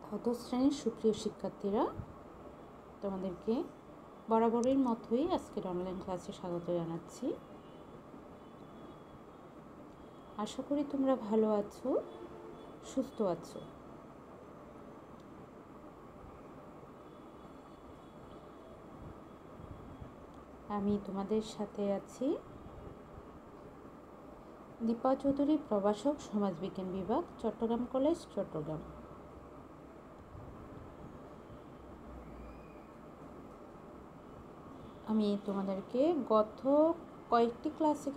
দ্বাদশ শ্রেণীর সুপ্রিয় শিক্ষার্থীরা, তোমাদেরকে বরাবরের মতোই আজকের অনলাইন ক্লাসে স্বাগত জানাচ্ছি। আশা করি তোমরা ভালো আছো, সুস্থ আছো। আমি তোমাদের সাথে আছি দীপা চৌধুরী, প্রভাষক, সমাজবিজ্ঞান বিভাগ, চট্টগ্রাম কলেজ, চট্টগ্রাম। আমি তোমাদেরকে গত কয়েকটি ক্লাসে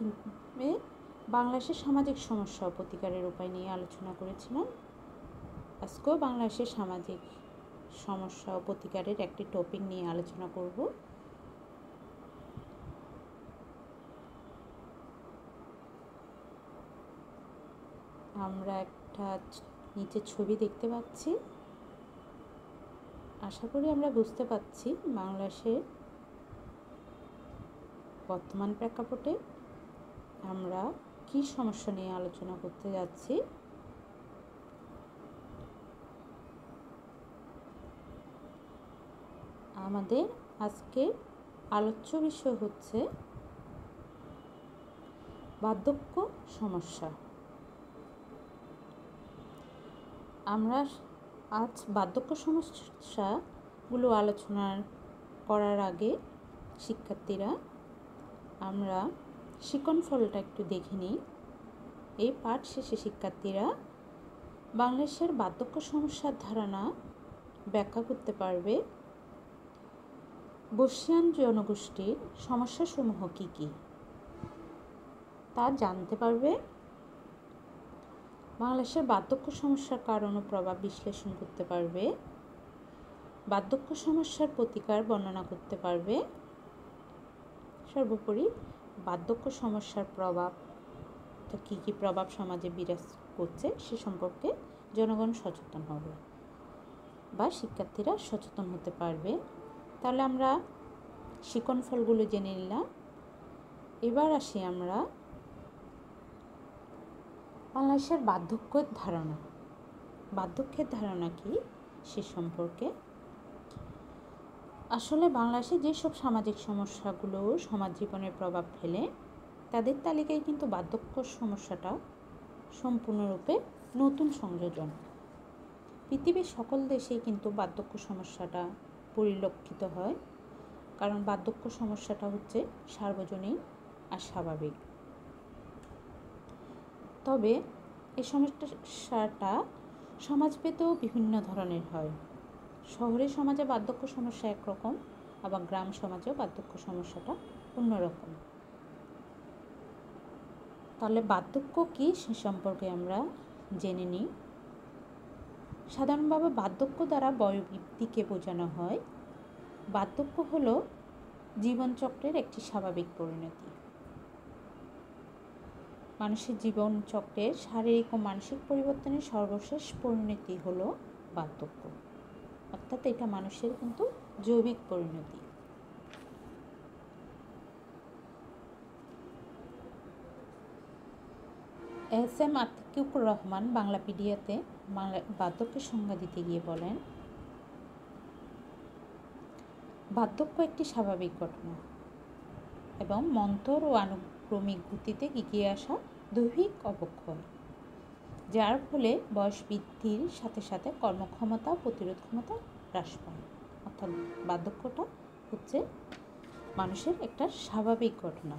বাংলাদেশের সামাজিক সমস্যা ও প্রতিকারের উপায় নিয়ে আলোচনা করেছিলাম। আজকেও বাংলাদেশের সামাজিক সমস্যা ও প্রতিকারের একটি টপিক নিয়ে আলোচনা করব। আমরা একটা নিচে ছবি দেখতে পাচ্ছি। আশা করি আমরা বুঝতে পারছি বাংলাদেশের বর্তমান প্রেক্ষাপটে আমরা কি সমস্যা নিয়ে আলোচনা করতে যাচ্ছি। আমাদের আজকে আলোচ্য বিষয় হচ্ছে বার্ধক্য সমস্যা। আমরা আজ বার্ধক্য সমস্যাগুলো আলোচনা করার আগে শিক্ষার্থীরা আমরা শিকন ফলটা একটু দেখে নিই। এই পাঠ শেষে শিক্ষার্থীরা বাংলাদেশের বার্ধক্য সমস্যার ধারণা ব্যাখ্যা করতে পারবে, বর্ষীয়ান জনগোষ্ঠীর সমস্যাসমূহ কী কী তা জানতে পারবে, বাংলাদেশের বার্ধক্য সমস্যার কারণ ও প্রভাব বিশ্লেষণ করতে পারবে, বার্ধক্য সমস্যার প্রতিকার বর্ণনা করতে পারবে, সর্বোপরি বার্ধক্য সমস্যার প্রভাব কী কী প্রভাব সমাজে বিরাজ করছে সে সম্পর্কে জনগণ সচেতন হবে বা শিক্ষার্থীরা সচেতন হতে পারবে। তাহলে আমরা শিকন ফলগুলো জেনে নিলাম। এবার আসি আমরা বাংলাদেশের বার্ধক্যের ধারণা। বার্ধক্যের ধারণা কি সে সম্পর্কে। আসলে বাংলাদেশে যেসব সামাজিক সমস্যাগুলো সমাজ জীবনের প্রভাব ফেলে তাদের তালিকায় কিন্তু বার্ধক্য সমস্যাটা সম্পূর্ণরূপে নতুন সংযোজন। পৃথিবীর সকল দেশেই কিন্তু বার্ধক্য সমস্যাটা পরিলক্ষিত হয়, কারণ বার্ধক্য সমস্যাটা হচ্ছে সার্বজনীন আর স্বাভাবিক। তবে এই সমস্যাটা সমাজভেদেও বিভিন্ন ধরনের হয়। শহরের সমাজে বার্ধক্য সমস্যা একরকম, আবার গ্রাম সমাজেও বার্ধক্য সমস্যাটা অন্যরকম। তাহলে বার্ধক্য কী সে সম্পর্কে আমরা জেনে নিই। সাধারণভাবে বার্ধক্য দ্বারা বয়োবৃদ্ধিকে বোঝানো হয়। বার্ধক্য হলো জীবনচক্রের একটি স্বাভাবিক পরিণতি। মানুষের জীবনচক্রের শারীরিক ও মানসিক পরিবর্তনের সর্বশেষ পরিণতি হলো বার্ধক্য, অর্থাৎ এটা মানুষের কিন্তু জৈবিক পরিণতি। এস.এম. আতিকুর রহমান বাংলাপিডিয়াতে বার্ধক্যের সংজ্ঞা দিতে গিয়ে বলেন, বার্ধক্য একটি স্বাভাবিক ঘটনা এবং মন্থর ও আনুক্রমিক গতিতে এগিয়ে আসা দৈহিক অবক্ষয়, যার ফলে বয়স বৃদ্ধির সাথে সাথে কর্মক্ষমতা ও প্রতিরোধ ক্ষমতা হ্রাস পায়। অর্থাৎ বার্ধক্যটা হচ্ছে মানুষের একটা স্বাভাবিক ঘটনা।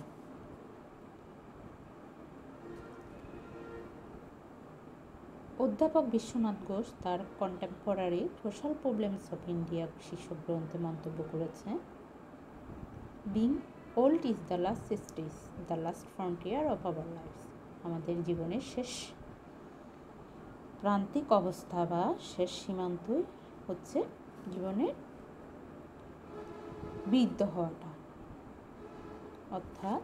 অধ্যাপক বিশ্বনাথ ঘোষ তার contemporary social problems of India শীর্ষক গ্রন্থে মন্তব্য করেছে, being old is the last stage, the last frontier of our lifes. আমাদের জীবনের শেষ প্রান্তিক অবস্থা বা শেষ সীমান্তই হচ্ছে জীবনের বৃদ্ধ হওয়াটা। অর্থাৎ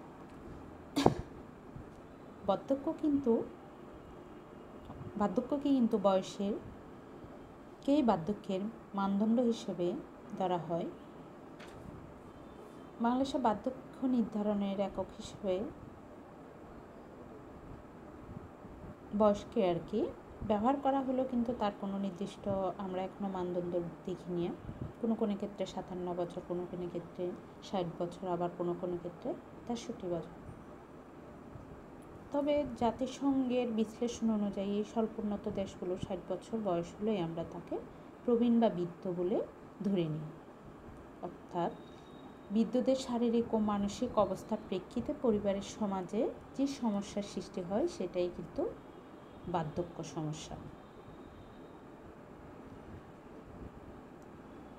বার্ধক্যকে কিন্তু বার্ধক্যের মানদণ্ড হিসেবে ধরা হয়। বাংলাদেশে বার্ধক্য নির্ধারণের একক হিসেবে বয়সকে ব্যবহার করা হলেও কিন্তু তার কোনো নির্দিষ্ট আমরা এখনও মানদণ্ড দেখিনি। কোনো কোনো ক্ষেত্রে 57 বছর, কোনো কোনো ক্ষেত্রে 60 বছর, আবার কোনো কোনো ক্ষেত্রে 63 বছর। তবে জাতিসংঘের বিশ্লেষণ অনুযায়ী স্বল্পোন্নত দেশগুলো 60 বছর বয়স হলেই আমরা তাকে প্রবীণ বা বৃদ্ধ বলে ধরে নিই। অর্থাৎ বৃদ্ধদের শারীরিক ও মানসিক অবস্থার প্রেক্ষিতে পরিবারের সমাজে যে সমস্যার সৃষ্টি হয় সেটাই কিন্তু বার্ধক্য সমস্যা।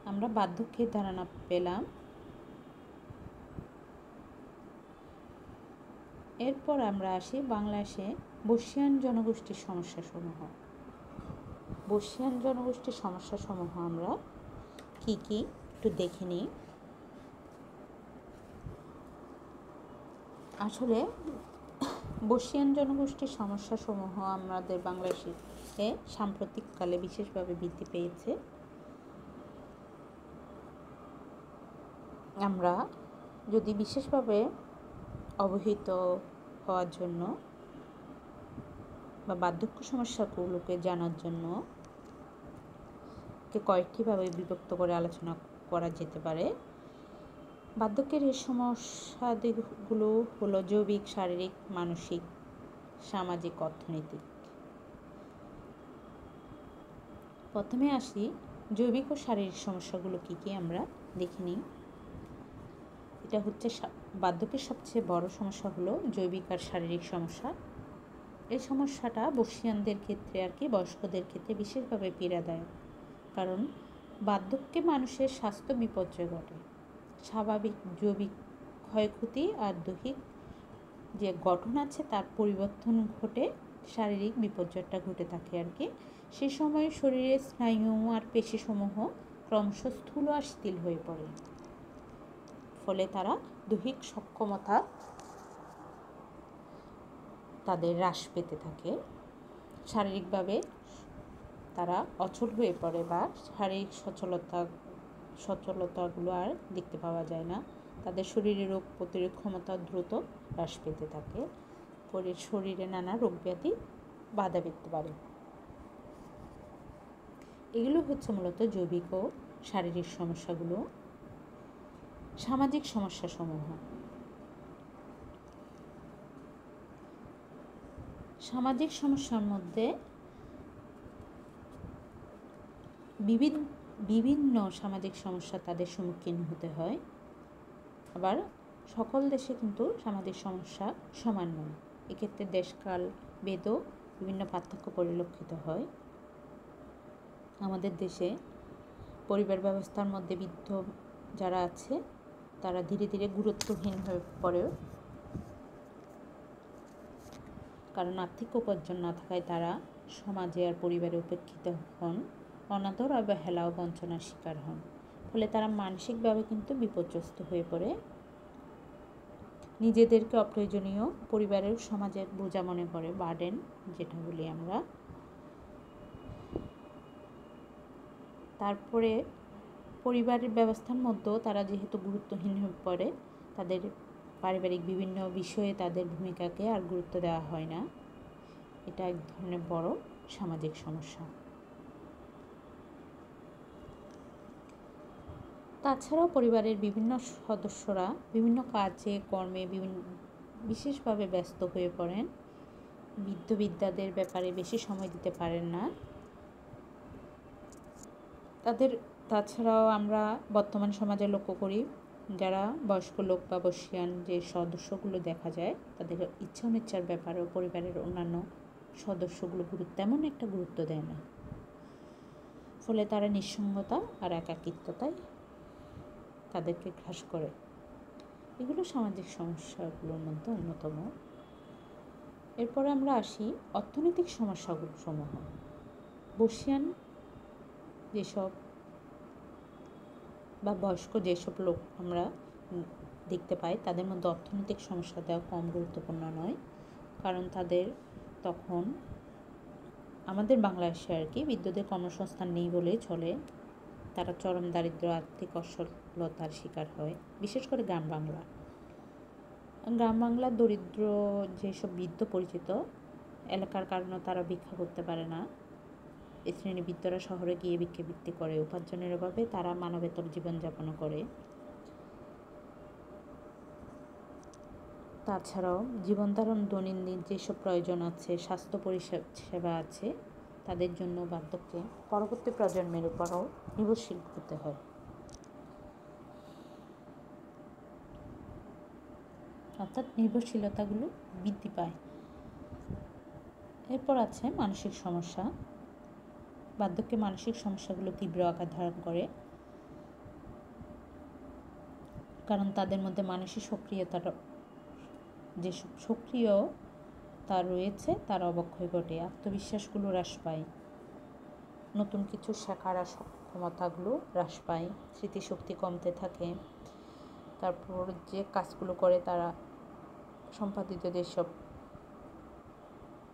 আমরা বার্ধক্যের ধারণা পেলাম। এরপর আমরা আসি বাংলাদেশে বর্ষীয়ান জনগোষ্ঠীর সমস্যাসমূহ। বর্ষীয়ান জনগোষ্ঠীর সমস্যাসমূহ আমরা কি কি একটু দেখে নিই। আসলে বর্ষীয়ান জনগোষ্ঠীর সমস্যাসমূহ আমাদের বাংলাদেশে সাম্প্রতিককালে বিশেষভাবে বৃদ্ধি পেয়েছে। আমরা যদি বিশেষভাবে অবহিত হওয়ার জন্য বা বার্ধক্য সমস্যাগুলোকে জানার জন্য কয়েকটিভাবে বিভক্ত করে আলোচনা করা যেতে পারে। বার্ধক্যের এই সমস্যাগুলো হলো জৈবিক, শারীরিক, মানসিক, সামাজিক, অর্থনৈতিক। প্রথমে আসি জৈবিক ও শারীরিক সমস্যাগুলো কী কী আমরা দেখে নিই। এটা হচ্ছে বার্ধক্যের সবচেয়ে বড় সমস্যা হলো জৈবিক আর শারীরিক সমস্যা। এই সমস্যাটা বর্ষীয়ানদের ক্ষেত্রে বয়স্কদের ক্ষেত্রে বিশেষভাবে পীড়াদায়ক। কারণ বার্ধক্যে মানুষের স্বাস্থ্য বিপর্যয় ঘটে। স্বাভাবিক জৈবিক ক্ষয়ক্ষতি আর দৈহিক যে গঠন আছে তার পরিবর্তন ঘটে, শারীরিক বিপর্যয়টা ঘটে থাকে সে সময় শরীরের স্নায়ু আর পেশিসমূহ ক্রমশ স্থূল আর শিথিল হয়ে পড়ে। ফলে তারা দৈহিক সক্ষমতা তাদের হ্রাস পেতে থাকে। শারীরিকভাবে তারা অচল হয়ে পড়ে বা শারীরিক সচলতাগুলো আর দেখতে পাওয়া যায় না। তাদের শরীরে রোগ প্রতিরোধ ক্ষমতা দ্রুত হ্রাস পেতে থাকে। পরে শরীরে নানা রোগ ব্যাধি বাধা পেতে পারে। এগুলো হচ্ছে মূলত জৈবিক ও শারীরিক সমস্যাগুলো। সামাজিক সমস্যাসমূহ। সামাজিক সমস্যার মধ্যে বিভিন্ন সামাজিক সমস্যা তাদের সম্মুখীন হতে হয়। আবার সকল দেশে কিন্তু সামাজিক সমস্যা সমান নয়। এক্ষেত্রে দেশকাল ভেদও বিভিন্ন পার্থক্য পরিলক্ষিত হয়। আমাদের দেশে পরিবার ব্যবস্থার মধ্যে বৃদ্ধ যারা আছে তারা ধীরে ধীরে গুরুত্বহীন হয়ে পড়ে। কারণ আর্থিক উপার্জন না থাকায় তারা সমাজে আর পরিবারে উপেক্ষিত হন, অনাদর, অবহেলা ও বঞ্চনার শিকার হন। ফলে তারা মানসিকভাবে কিন্তু বিপর্যস্ত হয়ে পড়ে। নিজেদেরকে অপ্রয়োজনীয় পরিবারের সমাজের বোঝা মনে করে, বার্ডেন যেটা বলি আমরা। তারপরে পরিবারের ব্যবস্থার মধ্যেও তারা যেহেতু গুরুত্বহীন হয়ে পড়ে, তাদের পারিবারিক বিভিন্ন বিষয়ে তাদের ভূমিকাকে আর গুরুত্ব দেওয়া হয় না। এটা এক ধরনের বড় সামাজিক সমস্যা। তাছাড়াও পরিবারের বিভিন্ন সদস্যরা বিভিন্ন কাজে কর্মে বিশেষভাবে ব্যস্ত হয়ে পড়েন। বৃদ্ধ বৃদ্ধাদের ব্যাপারে বেশি সময় দিতে পারেন না। তাছাড়াও আমরা বর্তমান সমাজে লক্ষ্য করি, যারা বয়স্ক লোক বা বর্ষীয়ান যে সদস্যগুলো দেখা যায় তাদের ইচ্ছা অনিচ্ছার ব্যাপারেও পরিবারের অন্যান্য সদস্যগুলো তেমন একটা গুরুত্ব দেয় না। ফলে তারা নিঃসঙ্গতা আর একাকিত্বতায় তাদেরকে গ্রাস করে। এগুলো সামাজিক সমস্যাগুলোর মধ্যে অন্যতম। এরপরে আমরা আসি অর্থনৈতিক সমস্যাগুলো সমূহ। বর্ষীয়ান যেসব বা বয়স্ক যেসব লোক আমরা দেখতে পাই তাদের মধ্যে অর্থনৈতিক সমস্যা দেওয়া কম গুরুত্বপূর্ণ নয়। কারণ তাদের তখন আমাদের বাংলাদেশে বৃদ্ধদের কর্মসংস্থান নেই বলেই চলে। তারা চরম দারিদ্র, আর্থিক অসচ্ছলতার শিকার হয়, বিশেষ করে গ্রাম বাংলার দরিদ্র যেসব বৃদ্ধ পরিচিত এলাকার কারণে তারা ভিক্ষা করতে পারে না। শ্রেণীবৃত্তরা শহরে গিয়ে ভিক্ষাবৃত্তি করে, উপার্জনের অভাবে তারা মানবেতর জীবনযাপন করে। তাছাড়াও জীবনধারণ দৈনন্দিন যেসব প্রয়োজন আছে, স্বাস্থ্য পরিষেবা আছে, তাদের জন্য বার্ধক্যে পরবর্তী প্রজন্মের উপরও নির্ভরশীল হতে হয়। অর্থাৎ নির্ভরশীলতাগুলো বৃদ্ধি পায়। এরপর আছে মানসিক সমস্যা। বার্ধক্যে মানসিক সমস্যাগুলো তীব্র আকার ধারণ করে, কারণ তাদের মধ্যে মানসিক যেসব সক্রিয়তা রয়েছে তার অবক্ষয় ঘটে, আত্মবিশ্বাসগুলো হ্রাস পায়, নতুন কিছু শেখার ক্ষমতাগুলো হ্রাস পায়, স্মৃতিশক্তি কমতে থাকে। তারপর যে কাজগুলো করে তারা সম্পাদিত যেসব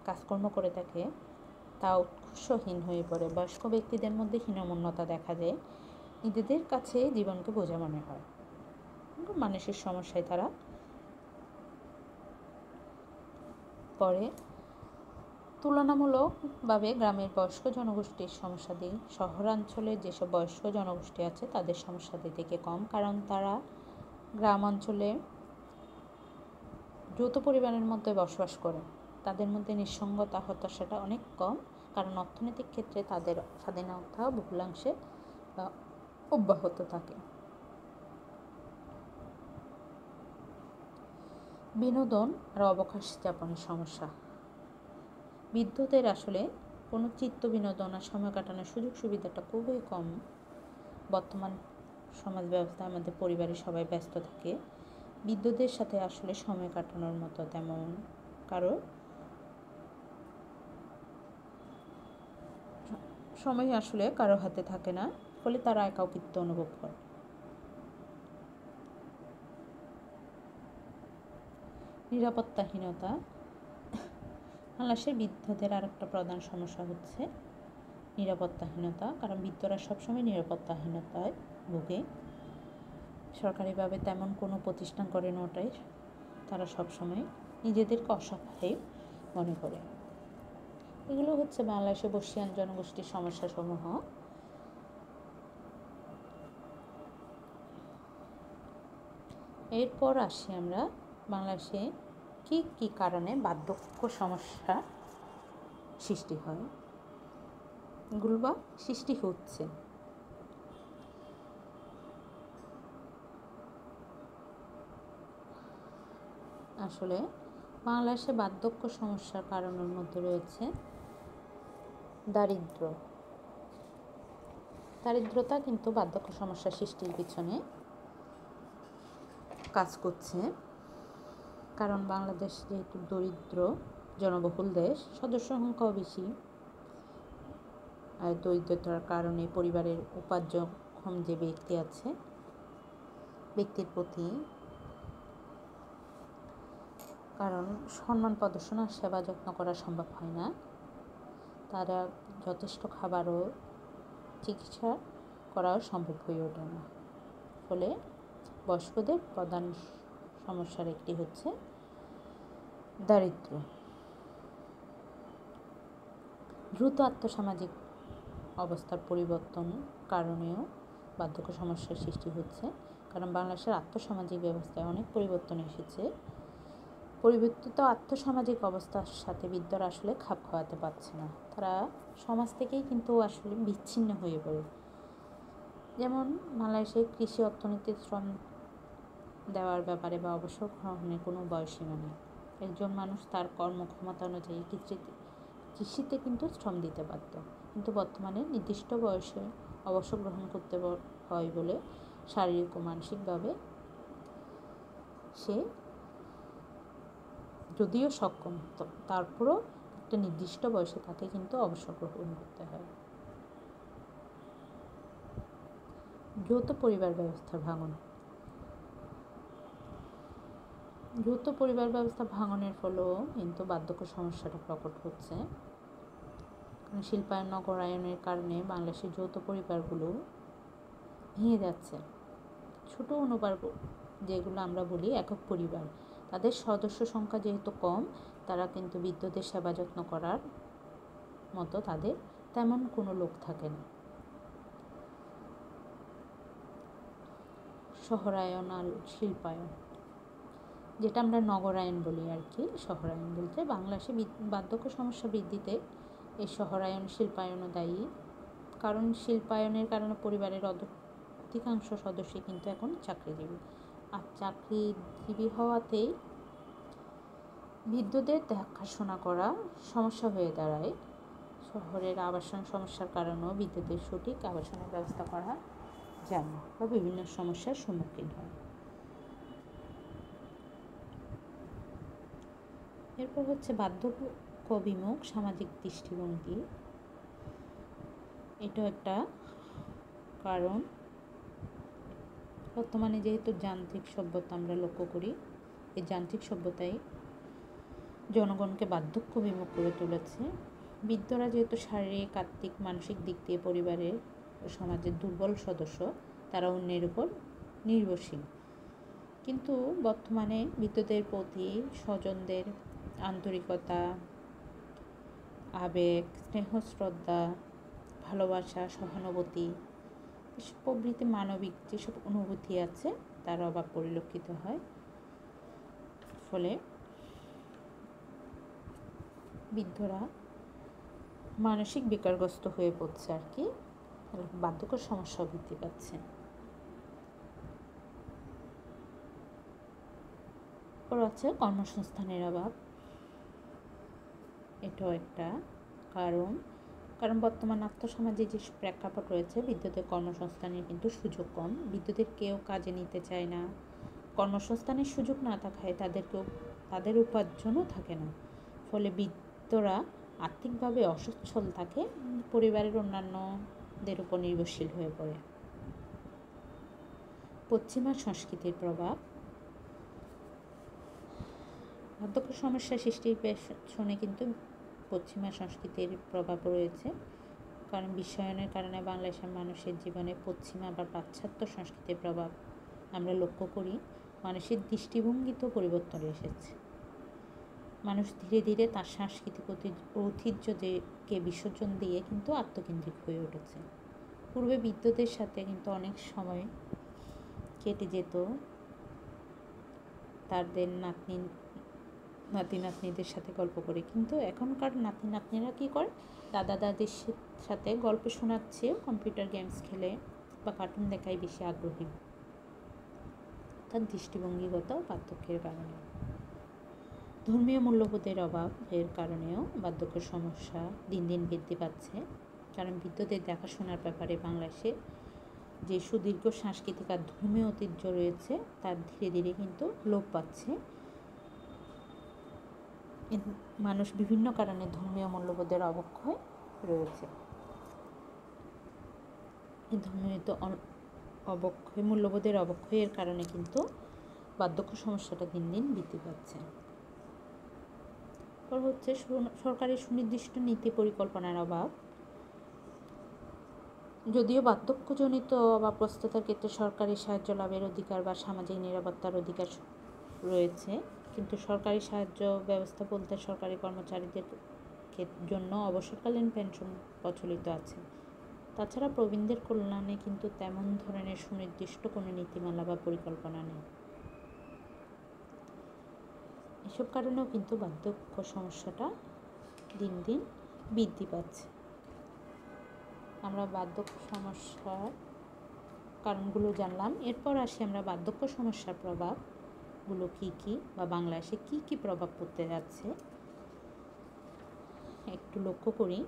কাজকর্ম করে থাকে তা উৎকর্ষহীন হয়ে পড়ে। বয়স্ক ব্যক্তিদের মধ্যে হীনমন্যতা দেখা যায়, নিজেদের কাছে জীবনকে বোঝা মনে হয়। মানসিক সমস্যায় তারা পড়ে। তুলনামূলকভাবে গ্রামের বয়স্ক জনগোষ্ঠীর সমস্যাদি শহরাঞ্চলের যেসব বয়স্ক জনগোষ্ঠী আছে তাদের সমস্যাদি থেকে কম, কারণ তারা গ্রাম অঞ্চলে যৌথ পরিবারের মধ্যে বসবাস করে। তাদের মধ্যে নিঃসঙ্গতা, হতাশাটা অনেক কম, কারণ অর্থনৈতিক ক্ষেত্রে তাদের স্বাধীনতা বহুলাংশে অব্যাহত থাকে। বিনোদন আর অবকাশ যাপনের সমস্যা। বৃদ্ধদের আসলে কোনো চিত্ত বিনোদন আর সময় কাটানোর সুযোগ সুবিধাটা খুবই কম। বর্তমান সমাজ ব্যবস্থায় আমাদের পরিবারের সবাই ব্যস্ত থাকে, বৃদ্ধদের সাথে আসলে সময় কাটানোর মতো তেমন কারো সময় আসলে কারো হাতে থাকে না, ফলে তারা একাকিত্ব অনুভব করে। নিরাপত্তাহীনতা। বাংলাদেশের বৃদ্ধদের আর একটা প্রধান সমস্যা হচ্ছে নিরাপত্তাহীনতা, কারণ বৃদ্ধরা সবসময় নিরাপত্তাহীনতায় ভোগে। সরকারিভাবে তেমন কোনো প্রতিষ্ঠান করে না, ওটাই তারা সবসময় নিজেদেরকে অসহায় মনে করে। এগুলো হচ্ছে বাংলাদেশে বর্ষীয়ান জনগোষ্ঠীর সমস্যাসমূহ। এরপর আসি আমরা বাংলাদেশে কি কি কারণে বার্ধক্য সমস্যা সৃষ্টি হয়, এগুলো বা সৃষ্টি হচ্ছে। আসলে বাংলাদেশে বার্ধক্য সমস্যার কারণের মধ্যে রয়েছে দারিদ্রতা কিন্তু বার্ধক্য সমস্যা সৃষ্টির পিছনে কাজ করছে, কারণ বাংলাদেশ যেহেতু দরিদ্র জনবহুল দেশ, সদস্য সংখ্যাও বেশি, আর দরিদ্রতার কারণে পরিবারের উপার্জনক্ষম যে ব্যক্তি আছে, ব্যক্তির প্রতি কারণ সম্মান প্রদর্শন আর সেবা যত্ন করা সম্ভব হয় না, তারা যথেষ্ট খাবার ও চিকিৎসা করাও সম্ভব হয়ে ওঠে না। ফলে বয়স্কদের প্রধান সমস্যার একটি হচ্ছে দারিদ্র। দ্রুত আর্থসামাজিক অবস্থার পরিবর্তন কারণেও বার্ধক্য সমস্যার সৃষ্টি হচ্ছে, কারণ বাংলাদেশের আর্থসামাজিক ব্যবস্থায় অনেক পরিবর্তন এসেছে। পরিবর্তিত আর্থসামাজিক অবস্থার সাথে বৃদ্ধরা আসলে খাপ খাওয়াতে পারছে না, তারা সমাজ থেকেই কিন্তু আসলে বিচ্ছিন্ন হয়ে পড়ে। যেমন বাংলাদেশে কৃষি অর্থনীতির শ্রম দেওয়ার ব্যাপারে বা অবসর গ্রহণের কোনো বয়সীমা নেই। একজন মানুষ তার কর্মক্ষমতা অনুযায়ী কৃষিতে কিন্তু শ্রম দিতে পারত, কিন্তু বর্তমানে নির্দিষ্ট বয়সে অবসর গ্রহণ করতে হয় বলে শারীরিক ও মানসিকভাবে সে যদিও সক্ষম, তারপরও একটা নির্দিষ্ট বয়সে তাকে কিন্তু অবসর গ্রহণ করতে হয়। যৌথ পরিবার ব্যবস্থার ভাঙন। যৌথ পরিবার ব্যবস্থা ভাঙনের ফলেও কিন্তু বার্ধক্য সমস্যাটা প্রকট হচ্ছে, কারণ শিল্পায়ন নগরায়নের কারণে বাংলাদেশের যৌথ পরিবারগুলো ভেঙে যাচ্ছে। ছোট অনুবার যেগুলো আমরা বলি একক পরিবার, তাদের সদস্য সংখ্যা যেহেতু কম, তারা কিন্তু বৃদ্ধদের সেবা যত্ন করার মতো তাদের তেমন কোনো লোক থাকে না। শহরায়ন আর শিল্পায়ন, যেটা আমরা নগরায়ন বলি আর কি। শহরায়ন বলতে বাংলাদেশে বার্ধক্য সমস্যা বৃদ্ধিতে এই শহরায়ন শিল্পায়নও দায়ী। কারণ শিল্পায়নের কারণে পরিবারের অধিকাংশ সদস্যই কিন্তু এখন চাকরিজীবী, আর চাকরিজীবী হওয়াতেই বৃদ্ধদের দেখাশোনা করা সমস্যা হয়ে দাঁড়ায়। শহরের আবাসন সমস্যার কারণেও বৃদ্ধদের সঠিক আবাসনের ব্যবস্থা করা যায় না বা বিভিন্ন সমস্যার সম্মুখীন হয়। এরপর হচ্ছে বার্ধক্য বিমুখ সামাজিক দৃষ্টিভঙ্গি। এটা একটা কারণ। বর্তমানে যেহেতু যান্ত্রিক সভ্যতা আমরা লক্ষ্য করি, এই যান্ত্রিক সভ্যতাই জনগণকে বার্ধক্য বিমুখ করে তুলেছে। বৃদ্ধরা যেহেতু শারীরিক, আর্থিক, মানসিক দিক দিয়ে পরিবারের ও সমাজের দুর্বল সদস্য, তারা অন্যের উপর নির্ভরশীল। কিন্তু বর্তমানে বৃদ্ধদের প্রতি স্বজনদের আন্তরিকতা, আবেগ, স্নেহ, শ্রদ্ধা, ভালোবাসা, সহানুভূতি, এসব প্রভৃতি মানবিক যেসব অনুভূতি আছে তার অভাব পরিলক্ষিত হয়। ফলে বৃদ্ধরা মানসিক বিকারগ্রস্ত হয়ে পড়ছে আর কি, বার্ধক্য সমস্যা বৃদ্ধি পাচ্ছে। এরপর আছে কর্মসংস্থানের অভাব। এটাও একটা কারণ বর্তমান আর্থসামাজে যে প্রেক্ষাপট রয়েছে, বৃদ্ধদের কর্মসংস্থানের কিন্তু সুযোগ কম। বৃদ্ধদের কেউ কাজে নিতে চায় না। কর্মসংস্থানের সুযোগ না থাকায় তাদের উপার্জনও থাকে না। ফলে বৃদ্ধরা আর্থিকভাবে অসচ্ছল থাকে, পরিবারের অন্যান্যদের উপর নির্ভরশীল হয়ে পড়ে। পশ্চিমা সংস্কৃতির প্রভাব। বার্ধক্য সমস্যা সৃষ্টির পেছনে কিন্তু পশ্চিমা সংস্কৃতির প্রভাব রয়েছে। কারণ বিশ্বায়নের কারণে বাংলাদেশের মানুষের জীবনে পশ্চিমা বা পাশ্চাত্য সংস্কৃতির প্রভাব আমরা লক্ষ্য করি। মানুষের দৃষ্টিভঙ্গিতেও পরিবর্তন এসেছে। মানুষ ধীরে ধীরে তার সাংস্কৃতিক ঐতিহ্যকে বিসর্জন দিয়ে কিন্তু আত্মকেন্দ্রিক হয়ে উঠেছে। পূর্বে বৃদ্ধদের সাথে কিন্তু অনেক সময় কেটে যেত, তাদের নাতি নাতনিদের সাথে গল্প করে। কিন্তু এখনকার নাতি নাতনিরা কী করে, দাদা দাদির সাথে গল্প শোনার চেয়েও কম্পিউটার গেমস খেলে বা কার্টুন দেখায় বেশি আগ্রহী। তার দৃষ্টিভঙ্গিগত পার্থক্যের কারণে। ধর্মীয় মূল্যবোধের অভাবের কারণেও বার্ধক্য সমস্যা দিন দিন বৃদ্ধি পাচ্ছে। কারণ বৃদ্ধদের দেখাশোনার ব্যাপারে বাংলাদেশে যে সুদীর্ঘ সাংস্কৃতিক আর ধর্মীয় ঐতিহ্য রয়েছে তার ধীরে ধীরে কিন্তু লোপ পাচ্ছে। মানুষ বিভিন্ন কারণে ধর্মীয় মূল্যবোধের অবক্ষয় রয়েছে। এই ধর্মীয় মূল্যবোধের অবক্ষয়ের কারণে কিন্তু বার্ধক্য সমস্যাটা দিন দিন বৃদ্ধি পাচ্ছে। পর হচ্ছে সরকারের সুনির্দিষ্ট নীতি পরিকল্পনার অভাব। যদিও বার্ধক্যজনিত অভাবগ্রস্ততার ক্ষেত্রে সরকারি সাহায্য লাভের অধিকার বা সামাজিক নিরাপত্তার অধিকার রয়েছে, কিন্তু সরকারি সাহায্য ব্যবস্থা বলতে সরকারি কর্মচারীদের জন্য অবসরকালীন পেনশন প্রচলিত আছে। তাছাড়া প্রবীণদের কল্যাণে কিন্তু তেমন ধরনের সুনির্দিষ্ট কোনো নীতিমালা বা পরিকল্পনা নেই। এসব কারণেও কিন্তু বার্ধক্য সমস্যাটা দিন দিন বৃদ্ধি পাচ্ছে। আমরা বার্ধক্য সমস্যার কারণগুলো জানলাম। এরপর আসি আমরা বার্ধক্য সমস্যার প্রভাবগুলো কী কী বা বাংলাদেশে কী কী প্রভাব পড়তে যাচ্ছে একটু লক্ষ্য করি।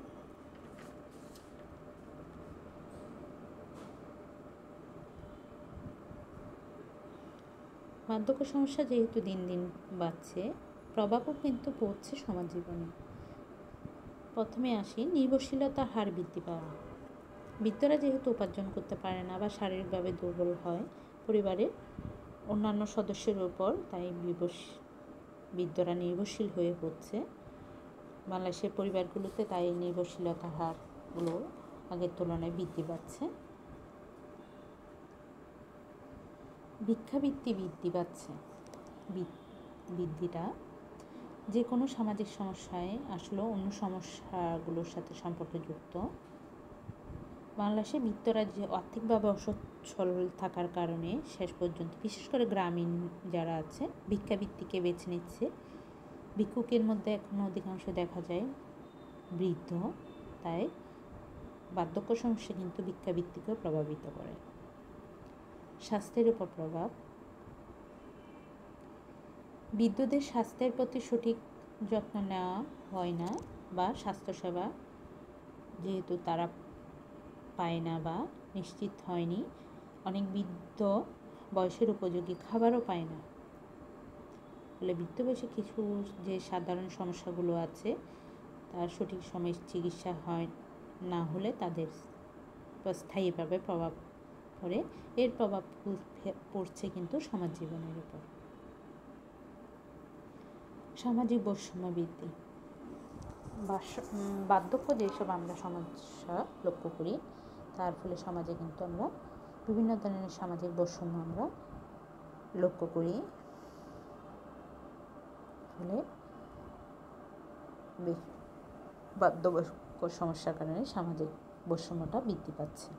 বার্ধক্য সমস্যা যেহেতু দিন দিন বাড়ছে, প্রভাবও কিন্তু পড়ছে সমাজ জীবনে। প্রথমে আসি নির্ভরশীলতার হার বৃদ্ধি পাওয়া। বৃদ্ধরা যেহেতু উপার্জন করতে পারে না বা শারীরিকভাবে দুর্বল হয় পরিবারের অন্যান্য সদস্যের উপর, তাই বৃদ্ধরা নির্ভরশীল হয়ে পড়ছে। বাংলাদেশের পরিবারগুলোতে তাই নির্ভরশীলতার হারগুলো আগের তুলনায় বৃদ্ধি পাচ্ছে। ভিক্ষাবৃত্তি বৃদ্ধি পাচ্ছে। বৃদ্ধিটা যে কোনো সামাজিক সমস্যায় আসলে অন্য সমস্যাগুলোর সাথে সম্পর্কযুক্ত। বাংলাদেশে বিত্তরাজ্যে আর্থিকভাবে অসচ্ছল থাকার কারণে শেষ পর্যন্ত বিশেষ করে গ্রামীণ যারা আছে ভিক্ষাবৃত্তিকে বেছে নিচ্ছে। ভিক্ষুকের মধ্যে এখনও অধিকাংশ দেখা যায় বৃদ্ধ, তাই বার্ধক্য সমস্যা কিন্তু ভিক্ষাবৃত্তিকেও প্রভাবিত করে। স্বাস্থ্যের উপর প্রভাব, বৃদ্ধদের স্বাস্থ্যের প্রতি সঠিক যত্ন নেওয়া হয় না বা স্বাস্থ্যসেবা যেহেতু তারা পায় না বা নিশ্চিত হয়নি, অনেক বৃদ্ধ বয়সের উপযোগী খাবারও পায় না। ফলে বৃদ্ধ বয়সে কিছু যে সাধারণ সমস্যাগুলো আছে তার সঠিক সময়ে চিকিৎসা হয় না হলে তাদের স্থায়ীভাবে প্রভাব পড়ে। এর প্রভাব পড়ছে কিন্তু সমাজ জীবনের উপর। সামাজিক বৈষম্য বৃদ্ধি, বার্ধক্য যেসব আমরা সমস্যা লক্ষ্য করি তার ফলে সমাজে কিন্তু আমরা বিভিন্ন ধরনের সামাজিক বৈষম্য আমরা লক্ষ্য করি। ফলে বার্ধক্য সমস্যার কারণে সামাজিক বৈষম্যটা বৃদ্ধি পাচ্ছে।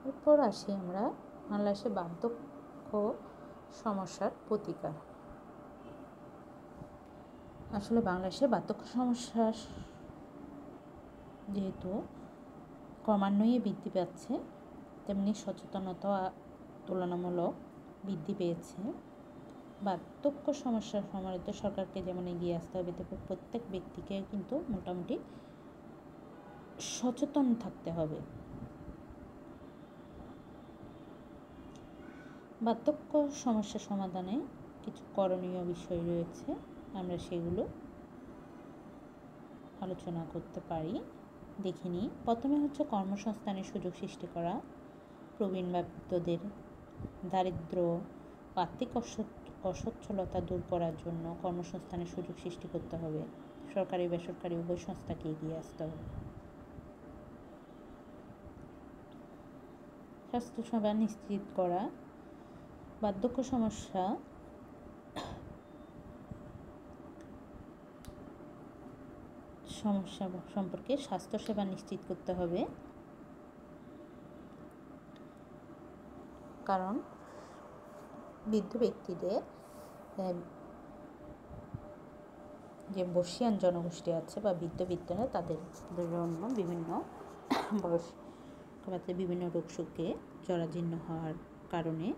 এরপর আসি আমরা বাংলাদেশে বার্ধক্য সমস্যার প্রতিকার। আসলে বাংলাদেশে বার্ধক্য সমস্যা যেহেতু ক্রমান্বয়ে বৃদ্ধি পাচ্ছে, তেমনি সচেতনতা তুলনামূলক বৃদ্ধি পেয়েছে। বার্ধক্য সমস্যার সমাধানে সরকারকে যেমন এগিয়ে আসতে হবে, তবে প্রত্যেক ব্যক্তিকে কিন্তু মোটামুটি সচেতন থাকতে হবে। বার্ধক্য সমস্যা সমাধানে কিছু করণীয় বিষয় রয়েছে, আমরা সেগুলো আলোচনা করতে পারি। দেখে নিই। প্রথমে হচ্ছে কর্মসংস্থানের সুযোগ সৃষ্টি করা, প্রবীণ বা বৃদ্ধদের দারিদ্র্য ও আর্থিক অসচ্ছলতা দূর করার জন্য কর্মসংস্থানের সুযোগ সৃষ্টি করতে হবে। সরকারি বেসরকারি উভয় সংস্থাকে এগিয়ে আসতে হবে। স্বাস্থ্যসেবা নিশ্চিত করা, বার্ধক্য সমস্যা সম্পর্কে স্বাস্থ্যসেবা নিশ্চিত করতে হবে, কারণ বৃদ্ধ ব্যক্তিদের যে বর্ষীয়ান জনগোষ্ঠী আছে বা বৃদ্ধরা তাদের জন্য বিভিন্ন বয়স বিভিন্ন রোগ শোকে জরাজীর্ণ হওয়ার কারণে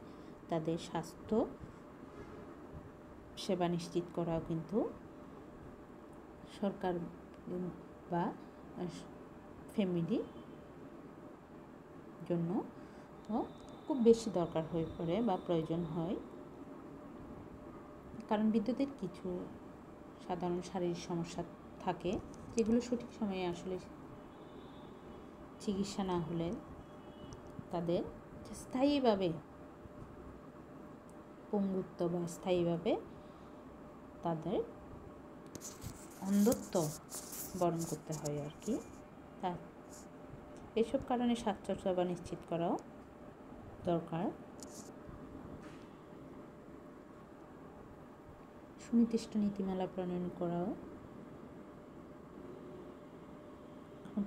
তাদের স্বাস্থ্য সেবা নিশ্চিত করাও কিন্তু সরকার বা ফ্যামিলি জন্য খুব বেশি দরকার হয়ে পড়ে বা প্রয়োজন হয়। কারণ বিদ্যুতের কিছু সাধারণ শারীরিক সমস্যা থাকে যেগুলো সঠিক সময়ে আসলে চিকিৎসা না হলে তাদের স্থায়ীভাবে পঙ্গুত্ব বা স্থায়ীভাবে তাদের অন্ধত্ব বরণ করতে হয় আর কি। তা এসব কারণে স্বাস্থ্যসেবা নিশ্চিত করাও দরকার। সুনির্দিষ্ট নীতিমালা প্রণয়ন করাও,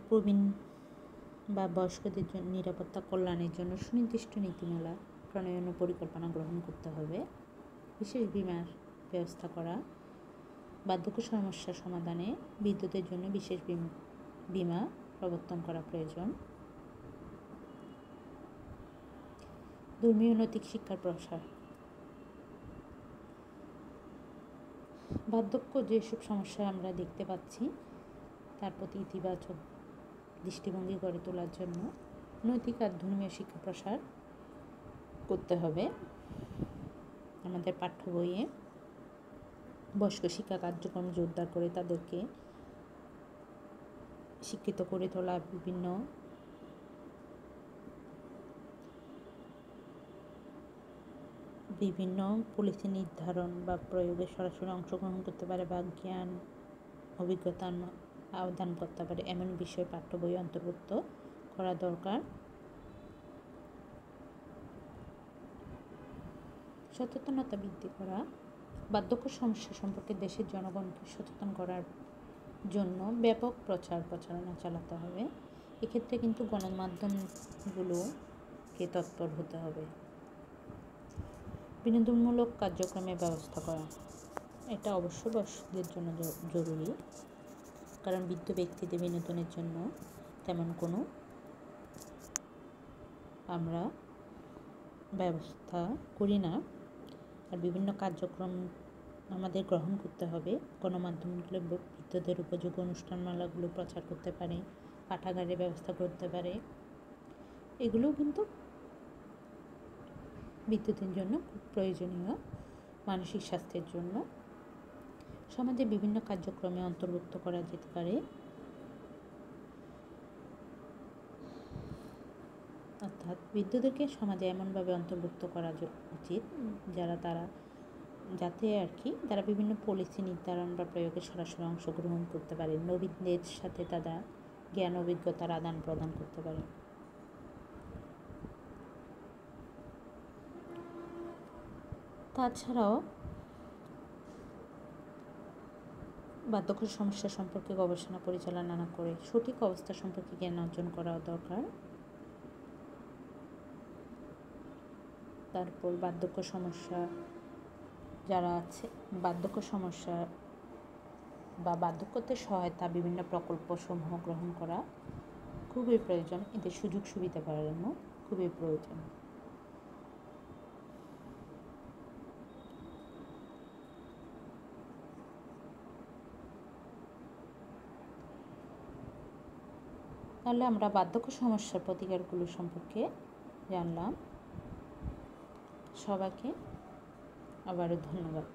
প্রবীণ বা বয়স্কদের জন্য নিরাপত্তা কল্যাণের জন্য সুনির্দিষ্ট নীতিমালা প্রণয়ন ও পরিকল্পনা গ্রহণ করতে হবে। বিশেষ বীমার ব্যবস্থা করা, বার্ধক্য সমস্যা সমাধানে বিদ্যুতের জন্য বিশেষ বীমা প্রবর্তন করা প্রয়োজন। ধর্মীয় নৈতিক শিক্ষার প্রসার, বার্ধক্য যেসব সমস্যা আমরা দেখতে পাচ্ছি তার প্রতি ইতিবাচক দৃষ্টিভঙ্গি গড়ে তোলার জন্য নৈতিক আর ধর্মীয় শিক্ষা প্রসার করতে হবে। আমাদের পাঠ্য বইয়ে বয়স্ক শিক্ষা কার্যক্রম জোরদার করে তাদেরকে শিক্ষিত করে তোলা, বিভিন্ন পলিসি নির্ধারণ বা প্রয়োগে সরাসরি অংশগ্রহণ করতে পারে বা জ্ঞান অভিজ্ঞতা আদান করতে পারে এমন বিষয় পাঠ্য বই অন্তর্ভুক্ত করা দরকার। সচেতনতা বৃদ্ধি করা, বার্ধক্য সমস্যা সম্পর্কে দেশের জনগণকে সচেতন করার জন্য ব্যাপক প্রচারণা চালাতে হবে। এক্ষেত্রে কিন্তু গণমাধ্যমগুলোকে তৎপর হতে হবে। বিনোদনমূলক কার্যক্রমের ব্যবস্থা করা, এটা অবশ্য বয়স্কদের জন্য জরুরি, কারণ বৃদ্ধ ব্যক্তিদের বিনোদনের জন্য তেমন কোনো আমরা ব্যবস্থা করি না। আর বিভিন্ন কার্যক্রম আমাদের গ্রহণ করতে হবে। গণমাধ্যমগুলো বৃদ্ধদের উপযোগী অনুষ্ঠানমালাগুলো প্রচার করতে পারে, পাঠাগারের ব্যবস্থা করতে পারে। এগুলোও কিন্তু বৃদ্ধদের জন্য খুব প্রয়োজনীয় মানসিক স্বাস্থ্যের জন্য। সমাজে বিভিন্ন কার্যক্রমে অন্তর্ভুক্ত করা যেতে পারে, অর্থাৎ বৃদ্ধদেরকে সমাজে এমনভাবে অন্তর্ভুক্ত করা উচিত যারা বিভিন্ন পলিসি নির্ধারণ বা প্রয়োগে সরাসরি অংশগ্রহণ করতে পারে, নবীনদের সাথে তারা জ্ঞান অভিজ্ঞতার আদান প্রদান করতে পারে। তাছাড়াও বার্ধক্য সমস্যা সম্পর্কে গবেষণা পরিচালনা না করে সঠিক অবস্থা সম্পর্কে জ্ঞান অর্জন করা দরকার। তারপর বার্ধক্য সমস্যা যারা আছে, বার্ধক্য সমস্যা বা বার্ধক্যতে সহায়তা বিভিন্ন প্রকল্পসমূহ গ্রহণ করা খুবই প্রয়োজন। এদের সুযোগ সুবিধা বাড়ানো খুবই প্রয়োজন। তাহলে আমরা বার্ধক্য সমস্যার প্রতিকারগুলো সম্পর্কে জানলাম। সবাইকে আবারও ধন্যবাদ।